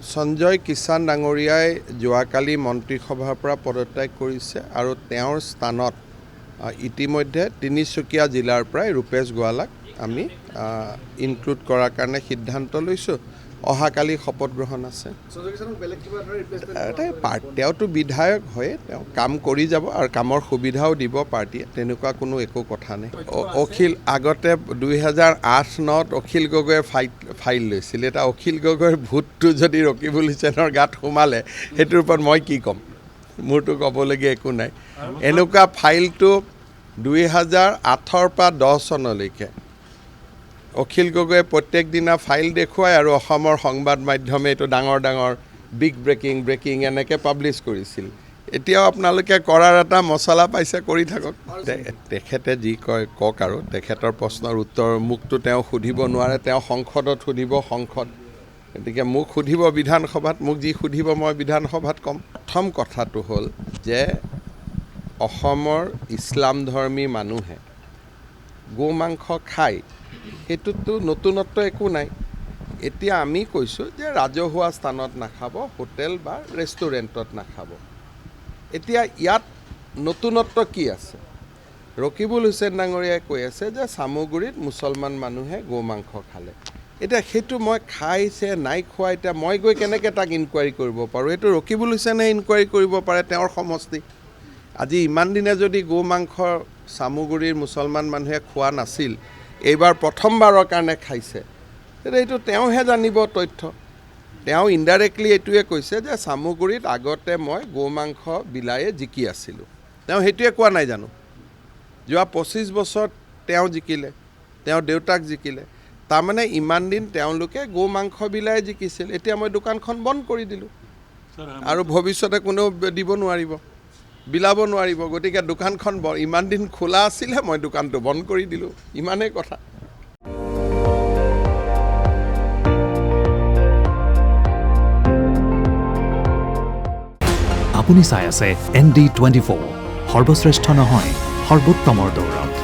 সঞ্জয় কিষাণ ডাঙৰীয়াই যোৱাকালি মন্ত্ৰীসভাৰ পৰা পদত্যাগ কৰিছে আৰু তেওঁৰ স্থানত ইতিমধ্যে তিনিচুকীয়া জিলাৰ পৰা ৰূপেশ গোৱালাক আমি ইনক্লুড কৰাৰ কাৰণে সিদ্ধান্ত লৈছোঁ। অহাকালি শপত গ্ৰহণ আছে। তেওঁতো বিধায়ক হয়, তেওঁ কাম কৰি যাব আৰু কামৰ সুবিধাও দিব পাৰ্টীয়ে, তেনেকুৱা কোনো একো কথা নাই। অখিল আগতে 2008-9ত অখিল গগৈয়ে ফাইল লৈছিল। এতিয়া অখিল গগৈৰ ভূতটো যদি ৰকিবুল হুছেইনৰ গাত সোমালে সেইটোৰ ওপৰত মই কি ক'ম, মোৰতো ক'বলগীয়া একো নাই। এনেকুৱা ফাইলটো 2008-ৰ পৰা 10 চনলৈকে অখিল গগৈয়ে প্ৰত্যেক দিনা ফাইল দেখুৱাই আৰু অসমৰ সংবাদ মাধ্যমে এইটো ডাঙৰ বিগ ব্ৰেকিং এনেকৈ পাব্লিছ কৰিছিল। এতিয়াও আপোনালোকে কৰাৰ এটা মছলা পাইছে, কৰি থাকক। তেখেতে যি কয় কওক, আৰু তেখেতৰ প্ৰশ্নৰ উত্তৰ মোকতো তেওঁ সুধিব নোৱাৰে, তেওঁ সংসদত সুধিব, গতিকে মোক সুধিব বিধানসভাত, মোক যি সুধিব মই বিধানসভাত ক'ম। প্ৰথম কথাটো হ'ল যে অসমৰ ইছলাম ধৰ্মী মানুহে গো মাংস খায়, সেইটোতো নতুনত্ব একো নাই। এতিয়া আমি কৈছোঁ যে ৰাজহুৱা স্থানত নাখাব, হোটেল বা ৰেষ্টুৰেণ্টত নাখাব। এতিয়া ইয়াত নতুনত্ব কি আছে? ৰকিবুল হুছেইন ডাঙৰীয়াই কৈ আছে যে চামগুৰিত মুছলমান মানুহে গো মাংস খালে। এতিয়া সেইটো মই খাইছে নাই খোৱা, এতিয়া মই গৈ কেনেকৈ তাক ইনকুৱাৰী কৰিব পাৰোঁ? এইটো ৰকিবুল হুছেইনে ইনকুৱাৰী কৰিব পাৰে, তেওঁৰ সমষ্টি। আজি ইমান দিনে যদি গো মাংস চামগুৰিৰ মুছলমান মানুহে খোৱা নাছিল, এইবাৰ প্ৰথমবাৰৰ কাৰণে খাইছে, তেতিয়া এইটো তেওঁহে জানিব তথ্য। তেওঁ ইনডাইৰেক্টলি এইটোৱে কৈছে যে চামগুৰিত আগতে মই গো মাংস বিলায়ে জিকি আছিলোঁ। তেওঁ সেইটোৱে কোৱা নাই জানো? যোৱা 25 বছৰ তেওঁ জিকিলে, তেওঁৰ দেউতাক জিকিলে। তাৰমানে ইমান দিন তেওঁলোকে গো মাংস বিলায়ে জিকিছিল। এতিয়া মই দোকানখন বন্ধ কৰি দিলোঁ আৰু ভৱিষ্যতে কোনেও দিব নোৱাৰিব, বিলাব নোৱাৰিব। গতিকে দোকানখন ইমান দিন খোলা আছিলে, মই দোকানটো বন্ধ কৰি দিলোঁ, ইমানেই কথা। আপুনি চাই আছে ND24, সৰ্বশ্ৰেষ্ঠ নহয় সৰ্বোত্তমৰ দৌৰত।